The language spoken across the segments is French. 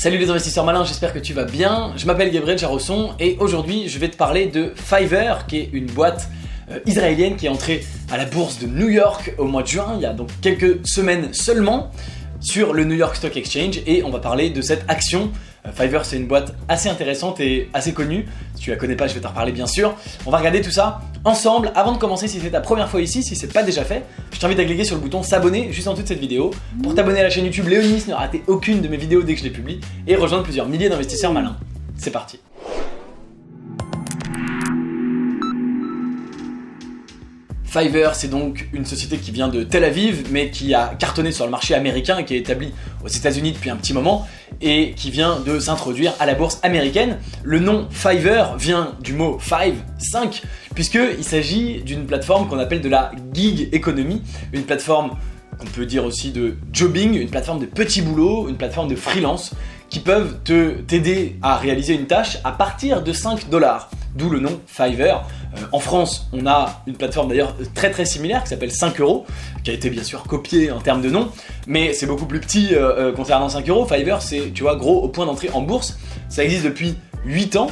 Salut les investisseurs malins, j'espère que tu vas bien. Je m'appelle Gabriel Jarosson et aujourd'hui je vais te parler de Fiverr, qui est une boîte israélienne qui est entrée à la bourse de New York au mois de juin, il y a donc quelques semaines seulement, sur le New York Stock Exchange, et on va parler de cette action. Fiverr, c'est une boîte assez intéressante et assez connue. Si tu la connais pas, je vais t'en reparler bien sûr. On va regarder tout ça ensemble. Avant de commencer, si c'est ta première fois ici, si c'est pas déjà fait, je t'invite à cliquer sur le bouton s'abonner juste en dessous de cette vidéo pour t'abonner à la chaîne YouTube Léonis, ne rater aucune de mes vidéos dès que je les publie et rejoindre plusieurs milliers d'investisseurs malins. C'est parti. Fiverr, c'est donc une société qui vient de Tel Aviv, mais qui a cartonné sur le marché américain et qui est établie aux États-Unis depuis un petit moment et qui vient de s'introduire à la bourse américaine. Le nom Fiverr vient du mot 5, puisqu'il s'agit d'une plateforme qu'on appelle de la gig economy, une plateforme qu'on peut dire aussi de jobbing, une plateforme de petits boulots, une plateforme de freelance qui peuvent t'aider à réaliser une tâche à partir de 5 $, d'où le nom Fiverr. En France, on a une plateforme d'ailleurs très similaire qui s'appelle 5 €, qui a été bien sûr copiée en termes de nom, mais c'est beaucoup plus petit concernant 5 €. Fiverr, c'est, tu vois, gros au point d'entrée en bourse. Ça existe depuis 8 ans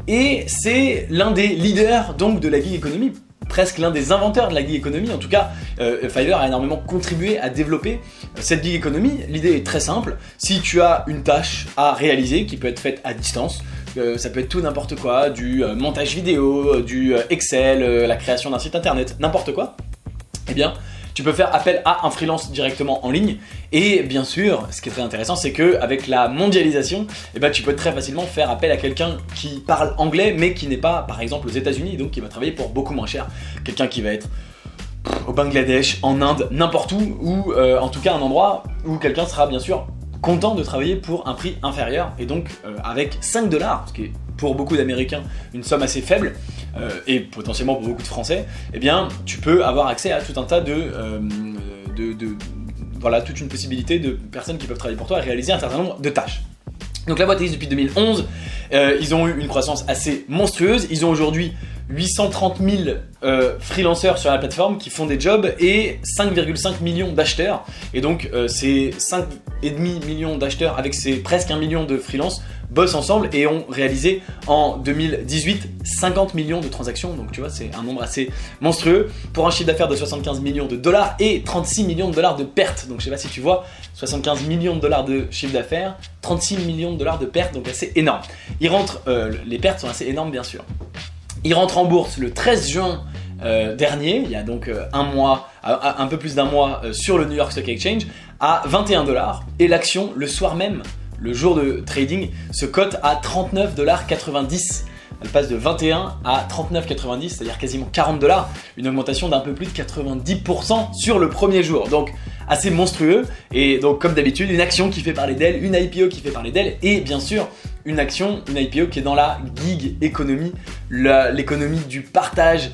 et c'est l'un des leaders donc de la gig economy, presque l'un des inventeurs de la gig economy. En tout cas, Fiverr a énormément contribué à développer cette gig economy. L'idée est très simple. Si tu as une tâche à réaliser qui peut être faite à distance, ça peut être tout n'importe quoi, du montage vidéo, du Excel, la création d'un site internet, n'importe quoi, eh bien tu peux faire appel à un freelance directement en ligne. Et bien sûr, ce qui est très intéressant, c'est qu'avec la mondialisation, eh ben, tu peux très facilement faire appel à quelqu'un qui parle anglais mais qui n'est pas par exemple aux États-Unis, donc qui va travailler pour beaucoup moins cher. Quelqu'un qui va être au Bangladesh, en Inde, n'importe où, ou en tout cas un endroit où quelqu'un sera bien sûr content de travailler pour un prix inférieur, et donc avec 5 $, ce qui est pour beaucoup d'Américains une somme assez faible, et potentiellement pour beaucoup de Français, eh bien tu peux avoir accès à tout un tas voilà, toute une possibilité de personnes qui peuvent travailler pour toi et réaliser un certain nombre de tâches. Donc la boîte existe depuis 2011, ils ont eu une croissance assez monstrueuse, ils ont aujourd'hui 830 000 freelancers sur la plateforme qui font des jobs et 5,5 millions d'acheteurs. Et donc ces 5,5 millions d'acheteurs avec ces presque 1 million de freelances bossent ensemble et ont réalisé en 2018 50 millions de transactions. Donc tu vois, c'est un nombre assez monstrueux pour un chiffre d'affaires de 75 millions de dollars et 36 millions de dollars de pertes. Donc je sais pas si tu vois, 75 millions de dollars de chiffre d'affaires, 36 millions de dollars de pertes, donc assez énorme. Ils rentrent, les pertes sont assez énormes bien sûr. Il rentre en bourse le 13 juin dernier, il y a donc un peu plus d'un mois sur le New York Stock Exchange, à 21 $, et l'action le soir même, le jour de trading, se cote à 39,90 $. Elle passe de 21 à 39,90 $, c'est-à-dire quasiment 40 $, une augmentation d'un peu plus de 90% sur le premier jour. Donc assez monstrueux, et donc comme d'habitude, une action qui fait parler d'elle, une IPO qui fait parler d'elle, et bien sûr une IPO qui est dans la gig economy, l'économie du partage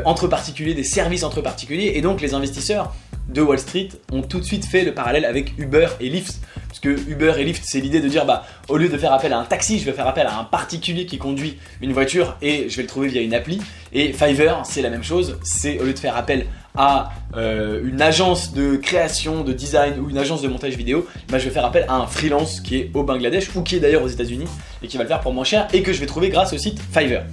entre particuliers, des services entre particuliers, et donc les investisseurs de Wall Street ont tout de suite fait le parallèle avec Uber et Lyft, parce que Uber et Lyft, c'est l'idée de dire au lieu de faire appel à un taxi, je vais faire appel à un particulier qui conduit une voiture et je vais le trouver via une appli. Et Fiverr, c'est la même chose, c'est au lieu de faire appel à une agence de création, de design ou une agence de montage vidéo, je vais faire appel à un freelance qui est au Bangladesh ou qui est d'ailleurs aux États-Unis et qui va le faire pour moins cher et que je vais trouver grâce au site Fiverr.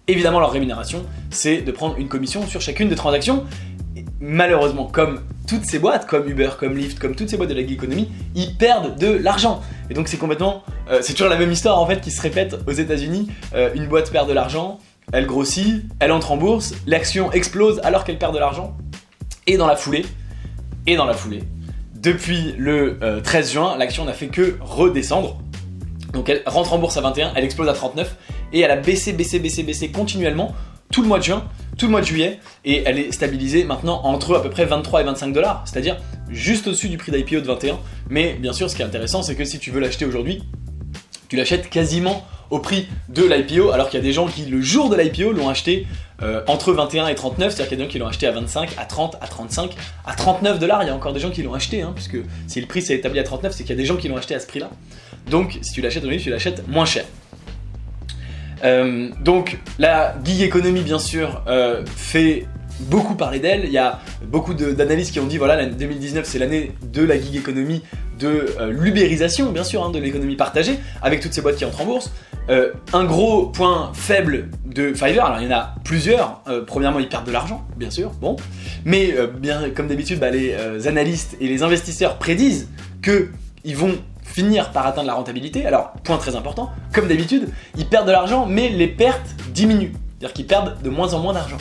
Évidemment, leur rémunération, c'est de prendre une commission sur chacune des transactions. Et malheureusement, comme toutes ces boîtes, comme Uber, comme Lyft, comme toutes ces boîtes de la gig economy, ils perdent de l'argent. Et donc c'est complètement, c'est toujours la même histoire en fait qui se répète aux États-Unis. Une boîte perd de l'argent, elle grossit, elle entre en bourse, l'action explose alors qu'elle perd de l'argent. Et dans la foulée, depuis le 13 juin, l'action n'a fait que redescendre. Donc elle rentre en bourse à 21, elle explose à 39 et elle a baissé continuellement tout le mois de juin, tout le mois de juillet, et elle est stabilisée maintenant entre à peu près 23 et 25 $, c'est-à-dire juste au-dessus du prix d'IPO de 21. Mais bien sûr, ce qui est intéressant, c'est que si tu veux l'acheter aujourd'hui, tu l'achètes quasiment au prix de l'IPO, alors qu'il y a des gens qui, le jour de l'IPO, l'ont acheté entre 21 et 39, c'est-à-dire qu'il y a des gens qui l'ont acheté à 25, à 30, à 35, à 39 $, il y a encore des gens qui l'ont acheté, puisque si le prix s'est établi à 39, c'est qu'il y a des gens qui l'ont acheté à ce prix-là. Donc si tu l'achètes aujourd'hui, tu l'achètes moins cher. Donc la gig economy bien sûr fait beaucoup parler d'elle. Il y a beaucoup d'analystes qui ont dit voilà, 2019 c'est l'année de la gig economy de l'ubérisation, bien sûr, hein, de l'économie partagée, avec toutes ces boîtes qui entrent en bourse. Un gros point faible de Fiverr, alors il y en a plusieurs. Premièrement, ils perdent de l'argent, bien sûr, bon. Mais bien comme d'habitude, les analystes et les investisseurs prédisent qu'ils vont finir par atteindre la rentabilité. Alors, point très important, comme d'habitude, ils perdent de l'argent, mais les pertes diminuent. C'est-à-dire qu'ils perdent de moins en moins d'argent.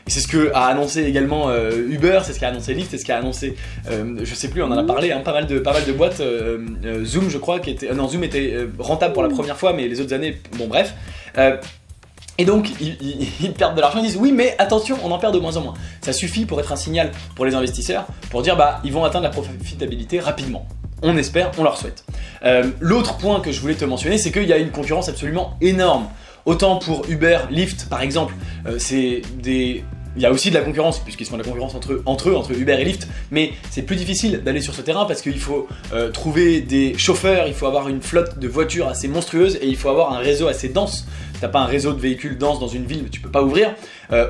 Et c'est ce que a annoncé également Uber, c'est ce qu'a annoncé Lyft, c'est ce qu'a annoncé, je sais plus, on en a parlé, hein, pas mal de boîtes, Zoom je crois, Zoom était rentable pour la première fois, mais les autres années, bon bref. Et donc ils perdent de l'argent, ils disent oui mais attention, on en perd de moins en moins. Ça suffit pour être un signal pour les investisseurs, pour dire ils vont atteindre la profitabilité rapidement. On espère, on leur souhaite. L'autre point que je voulais te mentionner, c'est qu'il y a une concurrence absolument énorme. Autant pour Uber, Lyft par exemple, il y a aussi de la concurrence, puisqu'ils font de la concurrence entre Uber et Lyft, mais c'est plus difficile d'aller sur ce terrain parce qu'il faut trouver des chauffeurs, il faut avoir une flotte de voitures assez monstrueuse et il faut avoir un réseau assez dense. Si t'as pas un réseau de véhicules dense dans une ville, tu peux pas ouvrir.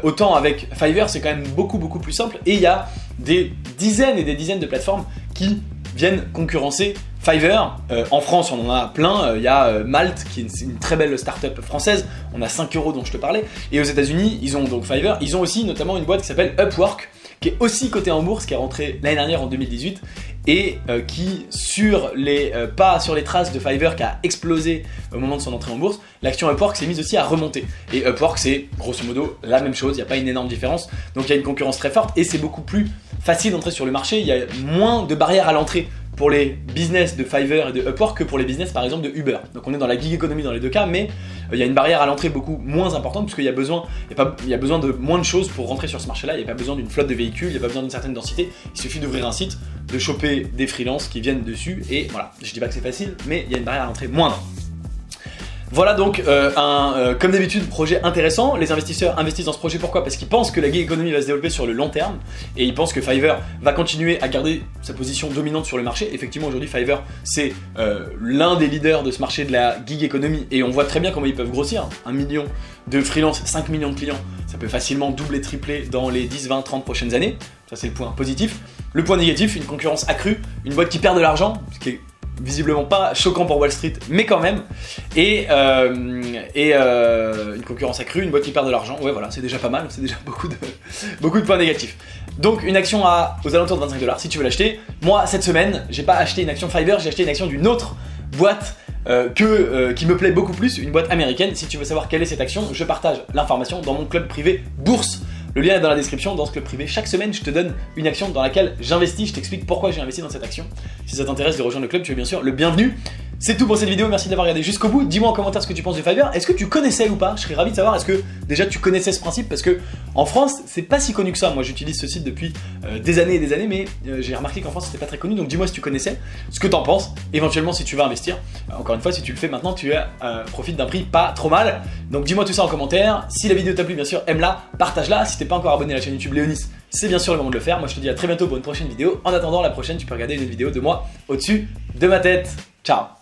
Autant avec Fiverr, c'est quand même beaucoup plus simple et il y a des dizaines et des dizaines de plateformes qui viennent concurrencer Fiverr. En France, on en a plein. Il y a Malte, qui est une très belle start-up française. On a 5 € dont je te parlais. Et aux États-Unis, ils ont donc Fiverr. Ils ont aussi notamment une boîte qui s'appelle Upwork, qui est aussi cotée en bourse, qui est rentrée l'année dernière en 2018 et qui, pas sur les traces de Fiverr qui a explosé au moment de son entrée en bourse, l'action Upwork s'est mise aussi à remonter. Et Upwork, c'est grosso modo la même chose. Il n'y a pas une énorme différence. Donc il y a une concurrence très forte et c'est beaucoup plus facile d'entrer sur le marché. Il y a moins de barrières à l'entrée pour les business de Fiverr et de Upwork que pour les business par exemple de Uber. Donc on est dans la gig economy dans les deux cas, mais il y a une barrière à l'entrée beaucoup moins importante puisqu'il y a besoin de moins de choses pour rentrer sur ce marché-là. Il n'y a pas besoin d'une flotte de véhicules, il n'y a pas besoin d'une certaine densité. Il suffit d'ouvrir un site, de choper des freelances qui viennent dessus et voilà. Je dis pas que c'est facile, mais il y a une barrière à l'entrée moindre. Voilà donc comme d'habitude, projet intéressant. Les investisseurs investissent dans ce projet, pourquoi ? Parce qu'ils pensent que la gig economy va se développer sur le long terme et ils pensent que Fiverr va continuer à garder sa position dominante sur le marché. Effectivement, aujourd'hui, Fiverr, c'est l'un des leaders de ce marché de la gig economy et on voit très bien comment ils peuvent grossir. 1 million de freelance, 5 millions de clients, ça peut facilement doubler, tripler dans les 10, 20, 30 prochaines années. Ça, c'est le point positif. Le point négatif, une concurrence accrue, une boîte qui perd de l'argent, ce qui est visiblement pas choquant pour Wall Street, mais quand même, et une concurrence accrue, une boîte qui perd de l'argent, ouais voilà, c'est déjà pas mal, c'est déjà beaucoup de points négatifs. Donc une action aux alentours de 25 $ si tu veux l'acheter. Moi cette semaine, j'ai pas acheté une action Fiverr, j'ai acheté une action d'une autre boîte qui me plaît beaucoup plus, une boîte américaine. Si tu veux savoir quelle est cette action, je partage l'information dans mon club privé Bourse. Le lien est dans la description. Dans ce club privé, chaque semaine, je te donne une action dans laquelle j'investis. Je t'explique pourquoi j'ai investi dans cette action. Si ça t'intéresse de rejoindre le club, tu es bien sûr le bienvenu. C'est tout pour cette vidéo, merci d'avoir regardé jusqu'au bout. Dis-moi en commentaire ce que tu penses de Fiverr. Est-ce que tu connaissais ou pas ? Je serais ravi de savoir, est-ce que déjà tu connaissais ce principe ? Parce que en France, c'est pas si connu que ça. Moi j'utilise ce site depuis des années et des années, mais j'ai remarqué qu'en France c'était pas très connu. Donc dis-moi si tu connaissais, ce que t'en penses, éventuellement si tu vas investir. Encore une fois, si tu le fais maintenant, tu profites d'un prix pas trop mal. Donc dis-moi tout ça en commentaire. Si la vidéo t'a plu, bien sûr, aime-la, partage-la. Si t'es pas encore abonné à la chaîne YouTube Léonis, c'est bien sûr le moment de le faire. Moi je te dis à très bientôt pour une prochaine vidéo. En attendant la prochaine, tu peux regarder une autre vidéo de moi au-dessus de ma tête. Ciao.